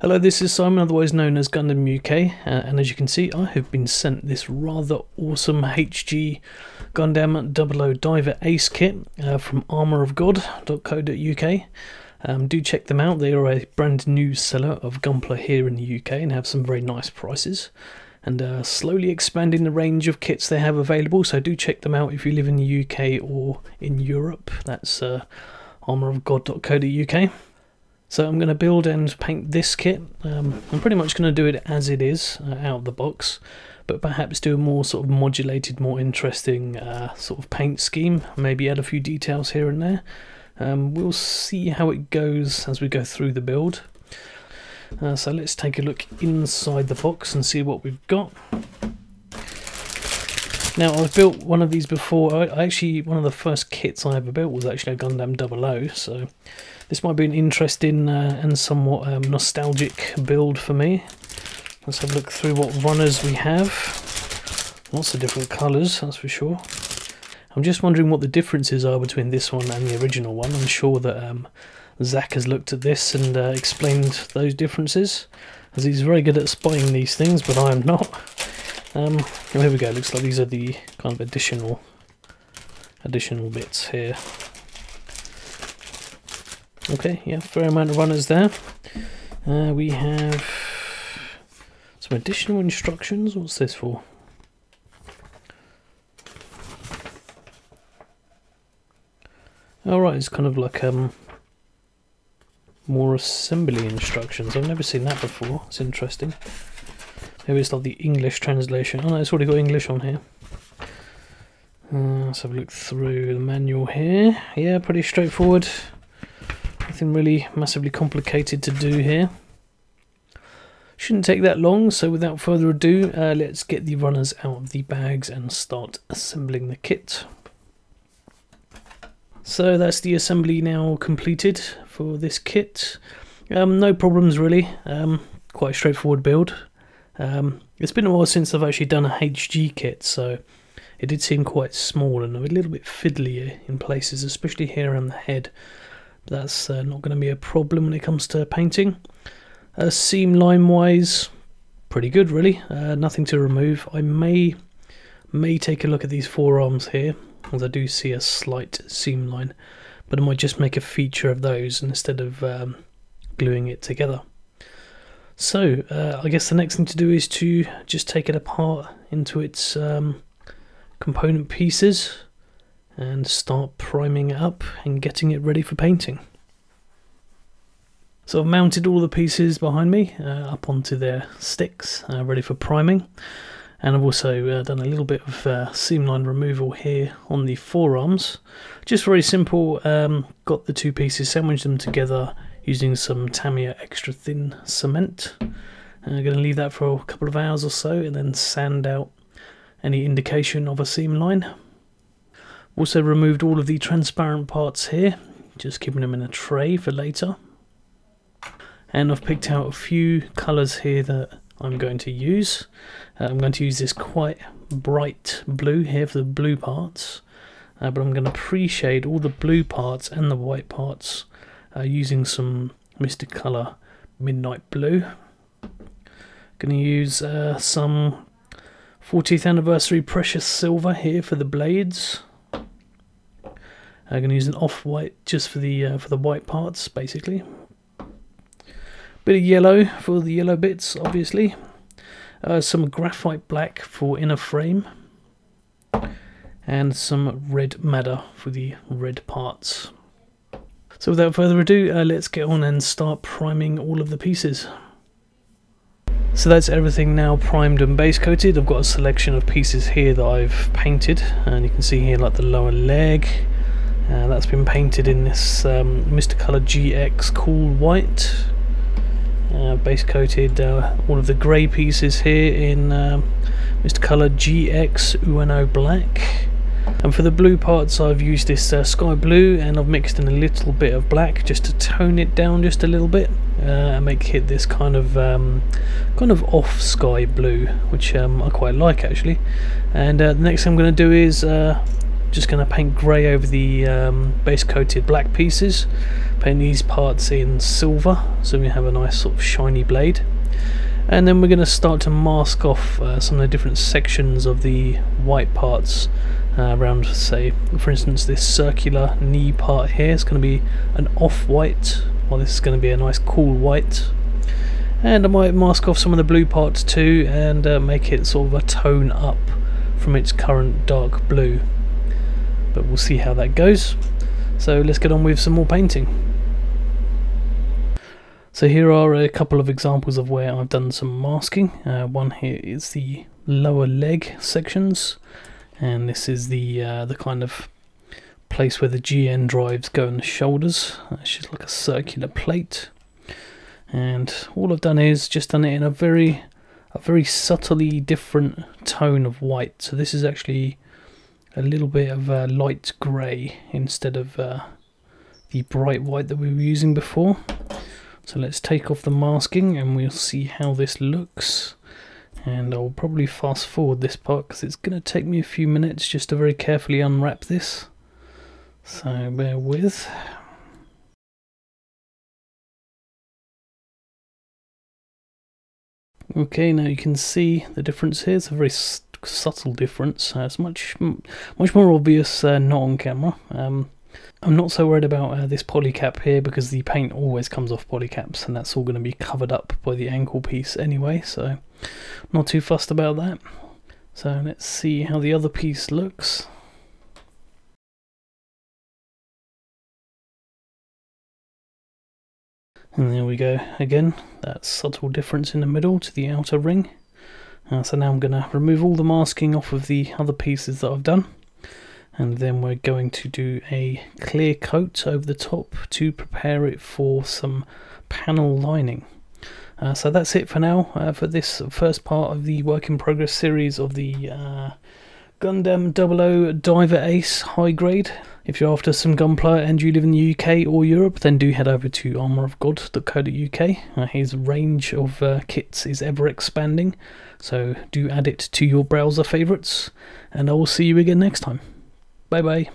Hello, this is Simon, otherwise known as GundamUK, and as you can see, I have been sent this rather awesome HG Gundam 00 Diver Ace kit from armourofgod.co.uk. Do check them out. They are a brand new seller of Gunpla here in the UK and have some very nice prices. And slowly expanding the range of kits they have available, so do check them out if you live in the UK or in Europe. That's armourofgod.co.uk. So I'm going to build and paint this kit. I'm pretty much going to do it as it is out of the box, but perhaps do a more sort of modulated, more interesting sort of paint scheme, maybe add a few details here and there. We'll see how it goes as we go through the build. So let's take a look inside the box and see what we've got. Now, I've built one of these before. One of the first kits I ever built was actually a Gundam 00, so this might be an interesting and somewhat nostalgic build for me. Let's have a look through what runners we have. Lots of different colours, that's for sure. I'm just wondering what the differences are between this one and the original one. I'm sure that Zach has looked at this and explained those differences, as he's very good at spotting these things, but I am not. Here we go. Looks like these are the kind of additional bits here. Okay, yeah, fair amount of runners there. We have some additional instructions. What's this for? Alright, it's kind of like more assembly instructions. I've never seen that before. It's interesting. Maybe it's like the English translation. Oh no, it's already got English on here. Let's have a look through the manual here. Yeah, pretty straightforward. Nothing really massively complicated to do here. Shouldn't take that long, so without further ado, let's get the runners out of the bags and start assembling the kit. So that's the assembly now completed for this kit. No problems really, quite a straightforward build. It's been a while since I've actually done a HG kit, so it did seem quite small and a little bit fiddly in places, especially here around the head. But that's not going to be a problem when it comes to painting. Seam line wise, pretty good really, nothing to remove. I may take a look at these forearms here, as I do see a slight seam line, but I might just make a feature of those instead of gluing it together. So I guess the next thing to do is to just take it apart into its component pieces and start priming it up and getting it ready for painting. So I've mounted all the pieces behind me up onto their sticks, ready for priming, and I've also done a little bit of seam line removal here on the forearms. Just very simple. Got the two pieces, sandwiched them together using some Tamiya extra thin cement. I'm going to leave that for a couple of hours or so and then sand out any indication of a seam line. Also removed all of the transparent parts here, just keeping them in a tray for later. And I've picked out a few colours here that I'm going to use. I'm going to use this quite bright blue here for the blue parts, but I'm going to pre-shade all the blue parts and the white parts using some Mystic Colour Midnight Blue. Going to use some 40th anniversary precious silver here for the blades. I'm going to use an off-white just for the white parts, basically. Bit of yellow for the yellow bits, obviously. Some graphite black for inner frame, and some red madder for the red parts. So without further ado, let's get on and start priming all of the pieces. So that's everything now primed and base coated. I've got a selection of pieces here that I've painted, and you can see here like the lower leg. That's been painted in this Mr. Colour GX Cool White. Base coated all of the grey pieces here in Mr. Colour GX Ueno Black. And for the blue parts I've used this sky blue, and I've mixed in a little bit of black just to tone it down just a little bit and make it this kind of off sky blue, which I quite like actually. And the next thing I'm going to do is just going to paint grey over the base coated black pieces, paint these parts in silver so we have a nice sort of shiny blade, and then we're going to start to mask off some of the different sections of the white parts around, say for instance this circular knee part here is going to be an off-white, while this is going to be a nice cool white. And I might mask off some of the blue parts too and make it sort of a tone up from its current dark blue, but we'll see how that goes. So let's get on with some more painting. So here are a couple of examples of where I've done some masking. One here is the lower leg sections, and this is the kind of place where the GN drives go on the shoulders. It's just like a circular plate, and all I've done is just done it in a very subtly different tone of white. So this is actually a little bit of light grey instead of the bright white that we were using before. So let's take off the masking and we'll see how this looks. And I'll probably fast forward this part because it's going to take me a few minutes just to very carefully unwrap this. So bear with. Okay, now you can see the difference here. It's a very subtle difference. It's much more obvious not on camera. I'm not so worried about this polycap here because the paint always comes off polycaps and that's all going to be covered up by the ankle piece anyway, so not too fussed about that. So let's see how the other piece looks. And there we go again, that subtle difference in the middle to the outer ring. So now I'm going to remove all the masking off of the other pieces that I've done, and then we're going to do a clear coat over the top to prepare it for some panel lining. So that's it for now for this first part of the work in progress series of the Gundam 00 Diver Ace High Grade. If you're after some Gunpla and you live in the UK or Europe, then do head over to armourofgod.co.uk. His range of kits is ever expanding, so do add it to your browser favourites, and I will see you again next time. Bye bye.